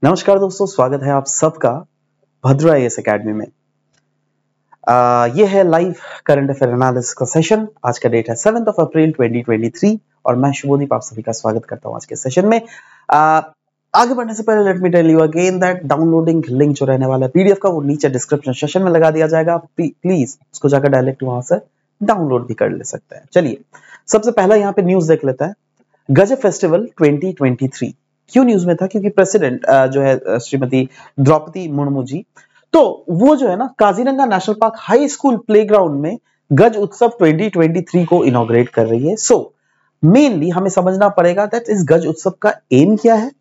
नमस्कार दोस्तों, स्वागत है आप सबका भद्रा आईएएस एकेडमी में। ये है लाइव करंट अफेयर एनालिसिस का सेशन। आज का डेट है 7 अप्रैल 2023 और मैं शुभदीप आप सभी का स्वागत करता हूं आज के सेशन में। आगे बढ़ने से पहले let me tell you again that downloading link जो रहने वाला है पीडीएफ का वो नीचे डिस्क्रिप्शन सेशन में लगा दिया जाएगा। प्लीज उसको जाकर डायरेक्ट वहां से डाउनलोड भी कर ले सकते हैं। चलिए सबसे पहला यहाँ पे न्यूज देख लेते हैं। गजब फेस्टिवल 2023 क्यों न्यूज में था? क्योंकि प्रेसिडेंट जो है श्रीमती द्रौपदी मुर्मू जी, तो वो जो है ना Kaziranga national park high school playground में गज उत्सव 2023 को इनॉग्रेट कर रही है। सो मेनली हमें समझना पड़ेगा दैट इस गज उत्सव का एम क्या है।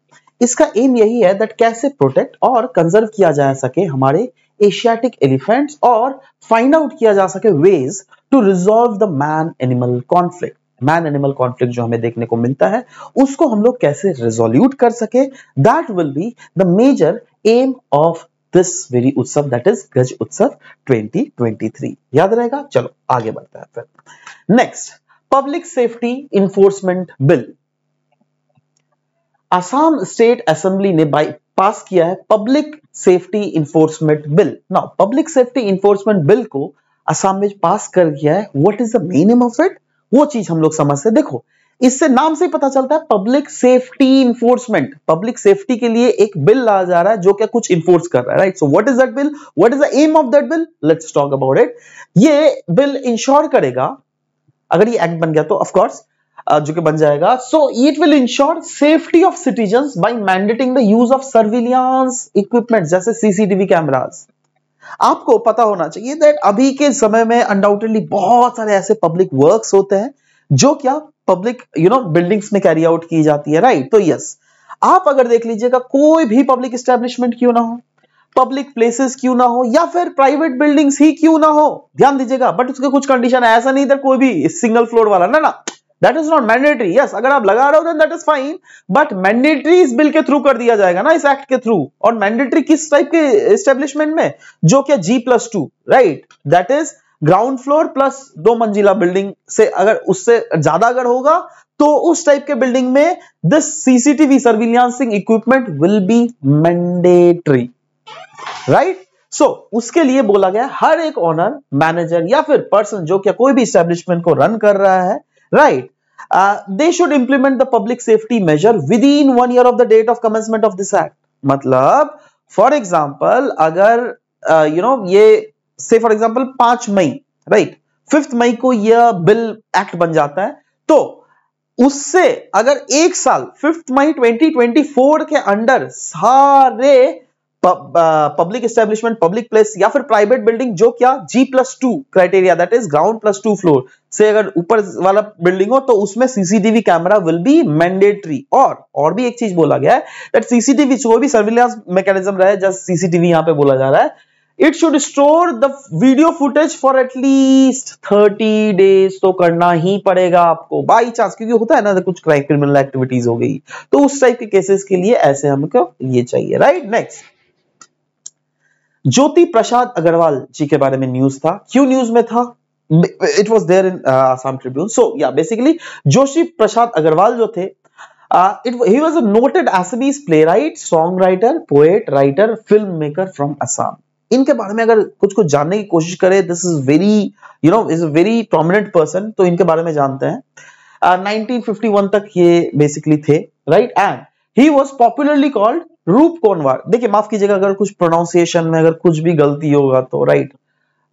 इसका एम यही है दैट कैसे प्रोटेक्ट और कंजर्व किया जा सके हमारे एशियाटिक एलिफेंट्स और फाइंड आउट किया जा सके ways to resolve the man animal conflict. Man animal conflict जो हमें देखने को मिलता है उसको हम लोग कैसे रिजोल्यूट कर सके, that will be the major aim of this very उत्सव, दैट इज गज उत्सव 2023। याद रहेगा? चलो आगे बढ़ते हैं फिर। Next, public safety enforcement bill. Assam state assembly ने पास किया है public safety enforcement bill. Now public safety enforcement bill को असम में पास कर दिया है। What is the meaning of it? वो चीज हम लोग समझते हैं। देखो, इससे नाम से ही पता चलता है public safety enforcement. Public safety के लिए एक बिल लाया जा रहा है जो क्या कुछ इंफोर्स कर रहा है, right? So what is that bill? What is the aim of that bill? Let's talk about it. ये बिल इंश्योर करेगा, अगर ये एक्ट बन गया तो ऑफ कोर्स जो कि बन जाएगा, so it will ensure safety of citizens by mandating the use of surveillance equipment जैसे सीसीटीवी कैमरास। आपको पता होना चाहिए दैट अभी के समय में अनडाउटेडली बहुत सारे ऐसे पब्लिक वर्क्स होते हैं जो क्या पब्लिक बिल्डिंग्स में कैरी आउट की जाती है, राइट? तो यस, आप अगर देख लीजिएगा कोई भी पब्लिक एस्टेब्लिशमेंट क्यों ना हो, पब्लिक प्लेसेस क्यों ना हो या फिर प्राइवेट बिल्डिंग्स ही क्यों ना हो, ध्यान दीजिएगा, बट उसके कुछ कंडीशन है। ऐसा नहीं था कोई भी सिंगल फ्लोर वाला, ना, that is not mandatory. Yes, अगर आप लगा रहे हो then that is fine, but mandatory इस बिल के थ्रू कर दिया जाएगा ना, इस एक्ट के थ्रू। और मैंडेटरी किस टाइप के एस्टेब्लिशमेंट में? जो क्या G+2, right? That is ground floor plus 2 मंजिला बिल्डिंग से, अगर उससे ज्यादा अगर होगा तो उस टाइप के बिल्डिंग में this CCTV surveillancing equipment will be mandatory, right? So उसके लिए बोला गया हर एक ओनर, मैनेजर या फिर पर्सन जो क्या कोई भी एस्टेब्लिशमेंट को रन कर रहा है, right, they should implement the public safety measure within 1 year of the date of commencement of this act। मतलब फॉर एग्जाम्पल अगर ये से फॉर एग्जाम्पल 5 मई, राइट, 5 मई को यह बिल एक्ट बन जाता है, तो उससे अगर एक साल 5 मई 2024 के अंडर सारे पब्लिक एस्टेब्लिशमेंट, पब्लिक प्लेस या फिर प्राइवेट बिल्डिंग जो क्या G+2 criteria, that is ground plus 2 floor से अगर ऊपर वाला बिल्डिंग हो तो उसमें CCTV camera will be mandatory. और भी एक चीज बोला गया है दैट सीसीटीवी कोई भी सर्विलांस मैकेनिज्म रहे, जस्ट सीसीटीवी यहां पे बोला जा रहा है, it should store the video footage for at least 30 days. तो करना ही पड़ेगा आपको बाई चांस, क्योंकि होता है ना कुछ क्रिमिनल एक्टिविटीज हो गई तो उस टाइप के केसेस के लिए ऐसे हमको ये चाहिए, राइट? नेक्स्ट, ज्योति प्रसाद अग्रवाल जी के बारे में न्यूज था। क्यों न्यूज में था? It was there in Assam Tribune. So yeah basically Joshi प्रसाद अग्रवाल जो थे, he was a noted Assamese playwright, songwriter, poet, writer, filmmaker from Assam। इनके बारे में अगर कुछ जानने की कोशिश करें, this is very is a very prominent person, तो इनके बारे में जानते हैं। 1951 तक ये बेसिकली थे, right? And he was popularly called रूप कोनवार। देखिए माफ कीजिएगा अगर कुछ प्रोनाउंसिएशन में अगर कुछ भी गलती होगा तो, राइट?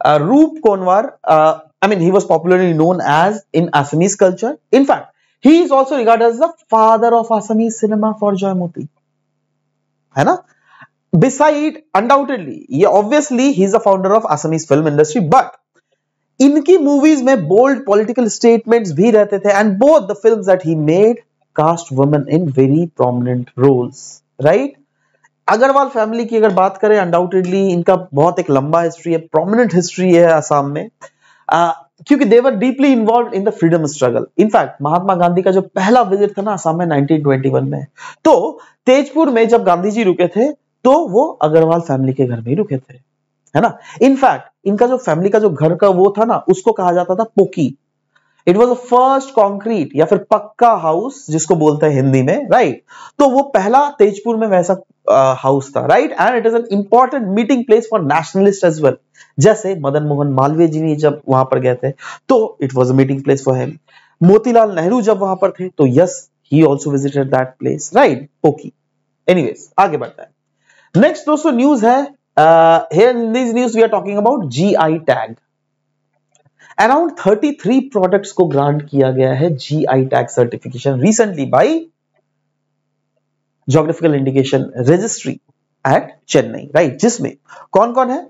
रूप Konwar, I mean he was popularly known as in Assamese culture. In fact, he is also regarded as the father of Assamese cinema for Joymoti, है ना? Beside, undoubtedly, yeah, obviously he is the founder of Assamese film industry, but इनकी movies में bold political statements भी रहते थे, and both the films that he made cast women in very prominent roles, right? Agarwal family की अगर बात करें, undoubtedly इनका बहुत एक लंबा हिस्ट्री है, प्रोमिनेंट हिस्ट्री है असम में, क्योंकि they were deeply involve in the freedom struggle. In fact Mahatma Gandhi का जो पहला विजिट था ना असम में 1921 में, तो तेजपुर में जब गांधी जी रुके थे तो वो अग्रवाल फैमिली के घर में ही रुके थे, है ना? इनफैक्ट इनका जो फैमिली का जो घर का वो था ना, उसको कहा जाता था poke. It was the first concrete या फिर पक्का हाउस जिसको बोलते हैं हिंदी में, राइट। तो वो पहला तेजपुर में वैसा हाउस था, right. And it is an important meeting place for nationalist as well. जैसे मदन मोहन मालवीय जी ने जब वहां पर गए थे तो it was a meeting place for him. Motilal Nehru जब वहां पर थे तो yes, he also visited that place, right. Okay, anyways आगे बढ़ता है। नेक्स्ट दोस्तों न्यूज है, here in this news we are talking about GI tag। Around 33 products को ग्रांट किया गया है GI tag certification recently by geographical indication registry at Chennai, right. जिसमें कौन कौन है?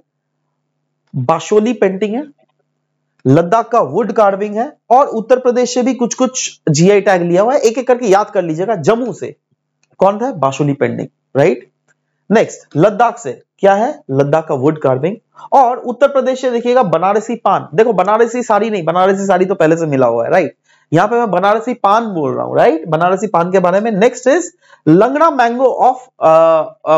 बाशोली पेंटिंग है, लद्दाख का वुड कार्विंग है, और उत्तर प्रदेश से भी कुछ कुछ GI टैग लिया हुआ है। एक एक करके याद कर लीजिएगा। जम्मू से कौन था? बाशोली पेंटिंग, राइट। नेक्स्ट लद्दाख से क्या है? लद्दाख का वुड कार्विंग। और उत्तर प्रदेश से देखिएगा बनारसी पान। देखो बनारसी साड़ी नहीं, बनारसी साड़ी तो पहले से मिला हुआ है, राइट। यहां पे मैं बनारसी पान बोल रहा हूं, राइट, बनारसी पान के बारे में। नेक्स्ट इज लंगड़ा मैंगो ऑफ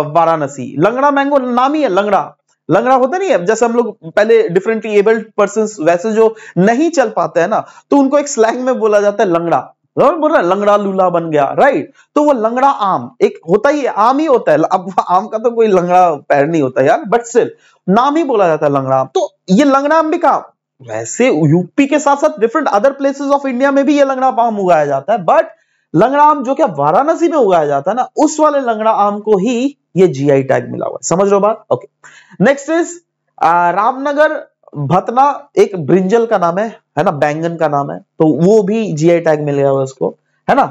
वाराणसी। लंगड़ा मैंगो नाम ही है लंगड़ा। लंगड़ा होता नहीं है, जैसे हम लोग पहले डिफरेंटली एबल्ड पर्संस वैसे जो नहीं चल पाते हैं ना, तो उनको एक स्लैंग में बोला जाता है लंगड़ा। बोल रहा लंगड़ा लूला बन गया, राइट। तो वो लंगड़ा आम एक होता ही है, आम ही होता है। अब आम का तो कोई लंगड़ा पैर नहीं होता यार, बट स्टिल नाम ही बोला जाता है लंगड़ा आम। तो ये लंगड़ा आम भी कहा, वैसे यूपी के साथ साथ different other places of India में भी ये लंगड़ा आम उगाया जाता है, बट लंगड़ा आम जो क्या वाराणसी में उगाया जाता है ना, उस वाले लंगड़ा आम को ही ये GI टैग मिला हुआ है। समझ लो बात? ओके। नेक्स्ट इज रामनगर भतना, एक ब्रिंजल का नाम है ना, बैंगन का नाम है, तो वो भी GI टैग मिल गया उसको, है ना।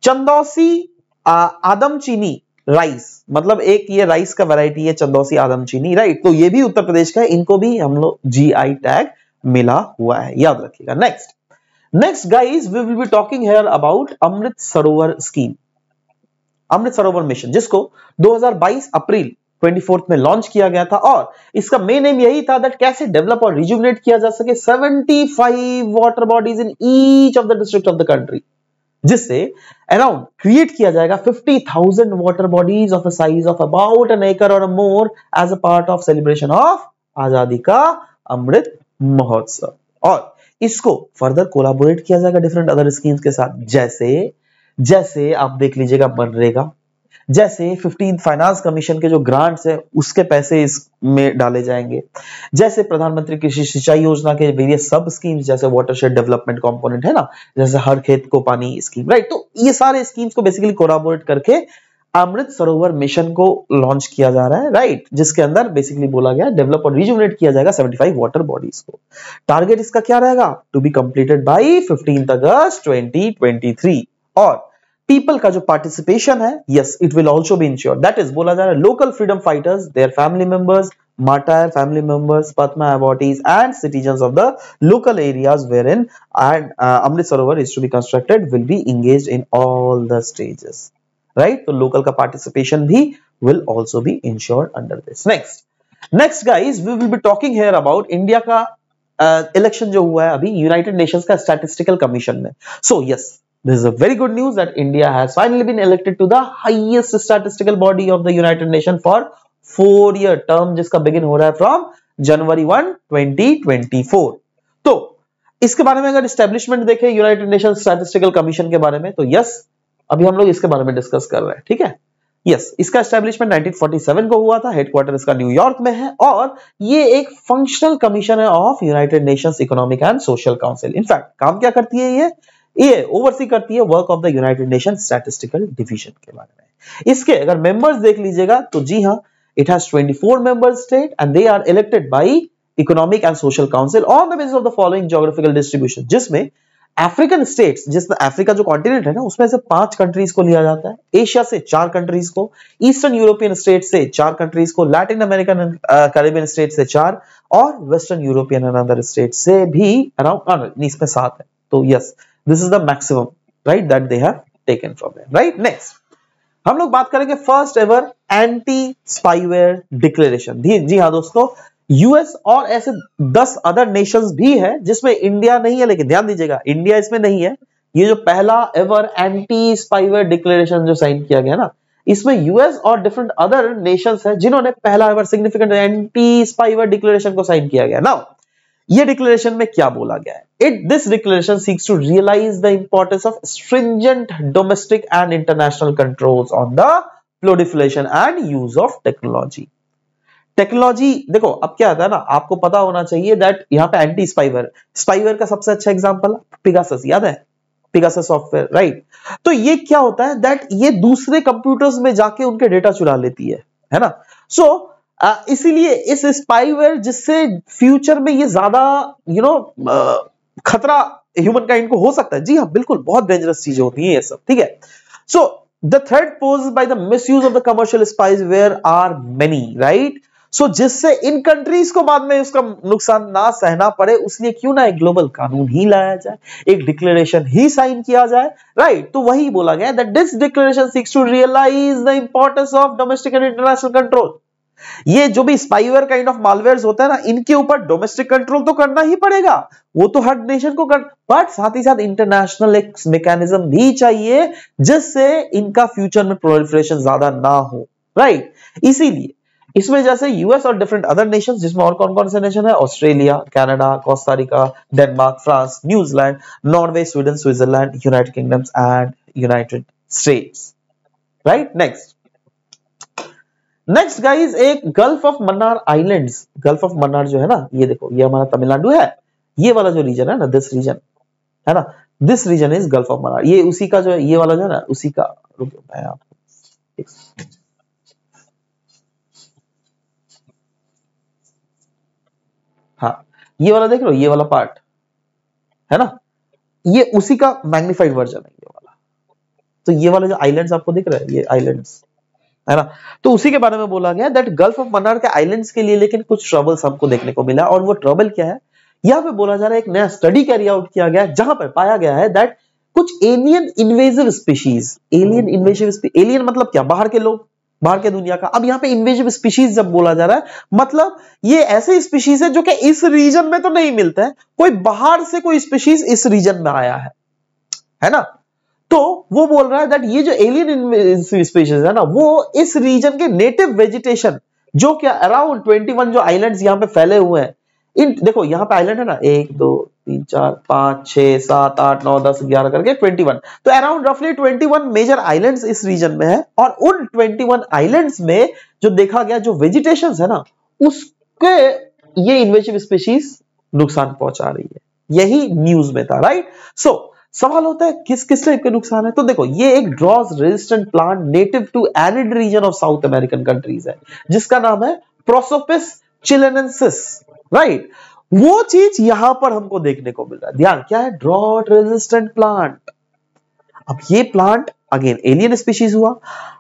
चंदौसी आदमचीनी राइस, मतलब एक ये राइस का वैरायटी है चंदौसी आदमचीनी, राइट। तो ये भी उत्तर प्रदेश का है, इनको भी हम लोग GI टैग मिला हुआ है, याद रखिएगा। Next guys, we will be talking here about Amrit Sarovar scheme, Amrit Sarovar mission, जिसको 2022 अप्रैल 24 में लॉन्च किया गया था। और इसका मेन एम यही था दैट कैसे डेवलप और रिजुविनेट किया जा सके 75 water bodies in each of the district of the country, जिससे अराउंड क्रिएट किया जाएगा 50,000 water bodies of a size of about an acre और more as a part of celebration of Azadi ka Amrit Mahotsav. और इसको फर्दर कोलैबोरेट किया जाएगा डिफरेंट अदर स्कीम्स के साथ, जैसे आप देख लीजिएगा मनरेगा, जैसे 15th फाइनेंस कमीशन के जो ग्रांट्स है उसके पैसे इसमें डाले जाएंगे, जैसे प्रधानमंत्री कृषि सिंचाई योजना के वेरियस सब स्कीम्स, जैसे वाटरशेड डेवलपमेंट कंपोनेंट है ना, जैसे हर खेत को पानी स्कीम, राइट। तो ये सारे स्कीम्स को बेसिकली कोलैबोरेट करके अमृत सरोवर मिशन को लॉन्च किया जा रहा है, राइट, जिसके अंदर बेसिकली बोला गया डेवलप और रिजुविनेट किया जाएगा 75 वाटर बॉडीज को। टारगेट इसका क्या रहेगा? टू बी कंप्लीटेड बाय 15 अगस्त 2023। और पीपल का जो पार्टिसिपेशन है, yes, it will also be insured, that is बोला जा रहा है local freedom fighters, their family members, martyr family members, Padma awardees and citizens of the local areas wherein Amrit Sarovar is to be constructed will be engaged in all the stages, right? तो local का participation भी will also be ensured under this. Next guys, we will be talking here about India का election जो हुआ है अभी United Nations का statistical commission में. So yes, this is a very good news that India has finally been elected to the highest statistical body of the United Nations for 4-year term, जिसका begin हो रहा है from January 1, 2024। तो इसके बारे में अगर एस्टेब्लिशमेंट देखें यूनाइटेड नेशन स्टैटिस्टिकल कमीशन के बारे में, तो यस, अभी हम लोग इसके बारे में डिस्कस कर रहे हैं, ठीक है। यस, इसका एस्टेब्लिशमेंट 1947 को हुआ था, हेडक्वार्टर इसका न्यूयॉर्क में है, और ये एक फंक्शनल कमीशन है of United Nations economic and social council. In fact काम क्या करती है ये ओवरसी करती है work of the United nation statistical division के बारे में। इसके अगर मेंबर्स देख लीजिएगा तो जी हाँ, it has 24 member state and they are elected by economic and social council on the basis of the following geographical distribution, जिसमें अफ्रीकन स्टेट्स, जिसमें अफ्रीका जो कॉन्टिनेंट है ना, उसमें से 5 कंट्रीज को लिया जाता है, एशिया से 4 कंट्रीज को, ईस्टर्न यूरोपियन स्टेट से 4 कंट्रीज को, Latin American and Caribbean state से 4, और western European and other state से भी अराउंड इसमें 7 है। तो yes, this is the maximum, right, that they have taken from there, right. Next हम लोग बात करेंगे first ever anti spyware declaration. जी हाँ दोस्तों, यूएस और ऐसे 10 अदर नेशंस भी है जिसमें इंडिया नहीं है, लेकिन ध्यान दीजिएगा इंडिया इसमें नहीं है। ये जो पहला एवर एंटी स्पाईवेयर डिक्लेरेशन जो साइन किया गया ना, इसमें यूएस और डिफरेंट अदर नेशंस है जिन्होंने पहला ever significant anti spyware declaration को साइन किया गया। नाउ ये डिक्लेरेशन में क्या बोला गया है? This declaration seeks to realize the importance of stringent domestic and international controls on the proliferation and use of technology. Technology देखो, अब क्या आता है ना, आपको पता होना चाहिए दैट यहाँ पे एंटी स्पाईवेयर का सबसे अच्छा एग्जांपल पिगासस, याद है पिगासस सॉफ्टवेयर, राइट? तो ये क्या होता है दैट ये दूसरे कंप्यूटर्स में जाके उनके डेटा चुरा लेती है ना? सो इसीलिए इस स्पाईवेयर जिससे फ्यूचर में ये ज्यादा खतरा ह्यूमन काइंड को हो सकता है, जी हाँ बिल्कुल, बहुत डेंजरस चीजें होती हैं ये सब, ठीक है? So the threat posed by the misuse of the commercial spyware are many, right? So जिससे इन कंट्रीज को बाद में उसका नुकसान ना सहना पड़े, उसलिए क्यों ना एक ग्लोबल कानून ही लाया जाए, एक डिक्लेरेशन ही साइन किया जाए, राइट? तो वही बोला गया that this declaration seeks to realize the importance of domestic and international control. ये जो भी स्पाईवेयर काइंड ऑफ मालवेयर होता है ना, इनके ऊपर डोमेस्टिक कंट्रोल तो करना ही पड़ेगा, वो तो हर नेशन को कर, बट साथ ही साथ इंटरनेशनल एक मैकेनिज्म भी चाहिए जिससे इनका फ्यूचर में प्रोलिफरेशन ज्यादा ना हो, राइट? इसीलिए इसमें जैसे यूएस और डिफरेंट अदर नेशंस, जिसमें और कौन कौन से नेशन है, Australia, Canada, Costa Rica, Denmark, France, New Zealand, Norway, Sweden, Switzerland, United Kingdoms and United States, right? Next guys, एक gulf of Mannar islands. Gulf of Mannar जो है ना, ये देखो, ये हमारा तमिलनाडु है, ये वाला जो रीजन है ना, दिस रीजन है ना, this region is gulf of Mannar. ये उसी का जो है, ये वाला जो है ना, उसी का, रुको मैं आपको, हाँ ये वाला देख लो, ये वाला पार्ट है ना, ये उसी का मैग्निफाइड वर्जन है ये वाला। तो ये वाले जो आइलैंड्स आपको दिख रहे हैं, ये आइलैंड्स है ना, तो उसी के बारे में बोला गया दैट गल्फ ऑफ मन्नार के आइलैंड्स के लिए लेकिन कुछ ट्रबल्स हमको देखने को मिला। और वो ट्रबल क्या है, यहाँ पे बोला जा रहा है, एक नया स्टडी कैरी आउट किया गया जहां पर पाया गया है दैट कुछ एलियन इन्वेजिव स्पीशीज, एलियन मतलब क्या, बाहर के लोग, बाहर के दुनिया का। अब यहाँ पे इन्वेजिव स्पीशीज जब बोला जा रहा है, मतलब ये ऐसे स्पीशीज है जो कि इस रीजन में तो नहीं मिलते हैं, कोई बाहर से कोई स्पीशीज इस रीजन में आया है ना? तो वो बोल रहा है दैट ये जो एलियन स्पीशीज है ना, वो इस रीजन के नेटिव वेजिटेशन, जो क्या अराउंड 21 जो आइलैंड्स यहाँ पे फैले हुए हैं, इन देखो यहाँ पे आइलैंड है ना, 1 2 3 4 5 6 7 8 9 10 11 करके 21, तो अराउंड रफली 21 मेजर आइलैंड्स इस रीजन में है। और उन 21 आइलैंड्स में जो देखा गया जो वेजिटेशन है ना, उसके ये इन्वेजिव स्पीशीज नुकसान पहुंचा रही है, यही न्यूज में था, राइट? सो सवाल होता है किस किस टाइप के नुकसान है। तो देखो, ये एक drought resistant plant native to arid region of South American countries है, जिसका नाम है प्रोसोपिस चिलेनेंसिस, राइट? वो चीज यहां पर हमको देखने को मिल रहा है। ध्यान, क्या है, ड्रॉट रेजिस्टेंट प्लांट। अब ये प्लांट अगेन एलियन स्पीशीज हुआ।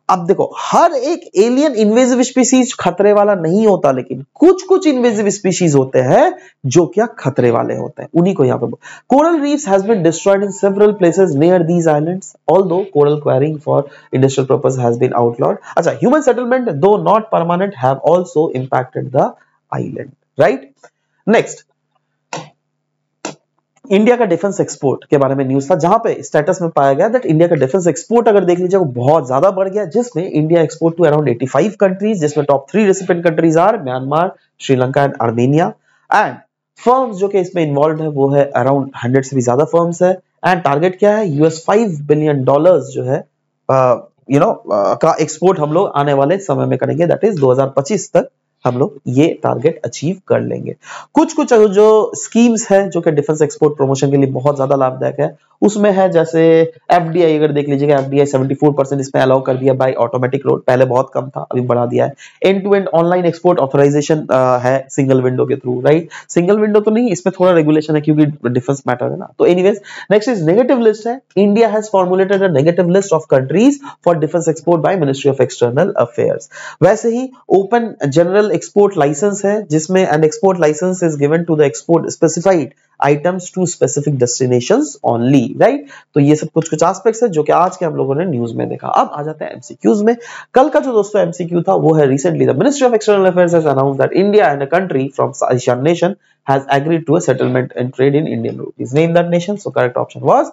अब देखो, हर एक एलियन इन्वेजिव स्पीशीज खतरे वाला नहीं होता, लेकिन कुछ कुछ इन्वेजिव स्पीशीज होते हैं जो क्या खतरे वाले होते हैं, उन्हीं को यहाँ पे। Coral reefs has been destroyed in several places near these islands, although coral quarrying for industrial purpose has been outlawed. अच्छा, human settlement though not permanent have also impacted the island, right? Next, India का defence export के बारे में news था, जहां पे status में पाया गया दैट इंडिया का डिफेंस एक्सपोर्ट अगर देख लीजिए वो बहुत ज्यादा बढ़ गया, जिसमें India export to around 85 countries, जिसमें top 3 recipient countries are Myanmar, Sri Lanka and Armenia. And firms जो कि इसमें इन्वॉल्व है वो है अराउंड 100 से भी ज्यादा फर्म्स है। एंड टारगेट क्या है, $5 बिलियन जो है का एक्सपोर्ट हम लोग आने वाले समय में करेंगे, दैट इज 2025 तक हम लोग ये टारगेट अचीव कर लेंगे। कुछ कुछ जो स्कीम्स है जो कि डिफेंस एक्सपोर्ट प्रमोशन के लिए बहुत ज्यादा लाभदायक है, उसमें है जैसे एफडीआई, अगर देख लीजिएगा एफडीआई 74% इसमें अलाउ कर दिया बाय ऑटोमेटिक रोड, पहले बहुत कम था अभी बढ़ा दिया है। End to end online export authorization है सिंगल विंडो के थ्रू, राइट? सिंगल विंडो तो नहीं, इसमें थोड़ा रेगुलेशन है क्योंकि डिफेंस मैटर है ना। तो anyways, next is negative list है। India has formulated a negative list of countries for defence export by ministry of external affairs. वैसे ही ओपन जनरल एक्सपोर्ट लाइसेंस है, जिसमें an export licence is given to the export specified items to specific destinations only, right? तो ये सब कुछ कुछ aspects है जो कि आज के हम लोगों ने न्यूज में देखा। अब आ जाते हैं एमसीक्यूज में। कल का जो दोस्तों एमसीक्यू था वो है, recently the ministry of external affairs has announced that India and a country from Asian nation has agreed to a settlement and trade in Indian rupees. Name that nation. So correct option was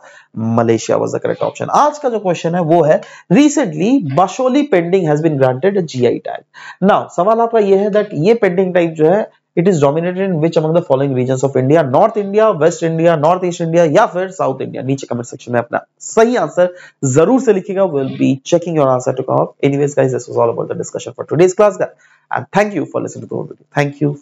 Malaysia was the correct option. आज का जो question है वो है, recently Basholi pending has been granted a GI tag. Now सवाल आपका ये है that ये pending type जो है it is dominated in which among the following regions of India, North India, West India, North East India या फिर South India? नीचे कमेंट सेक्शन में अपना सही आंसर जरूर से लिखिएगा. Will be checking your answer to come up. Anyways guys, this was all about the discussion for today's class, and thank you for listening to the video. Thank you.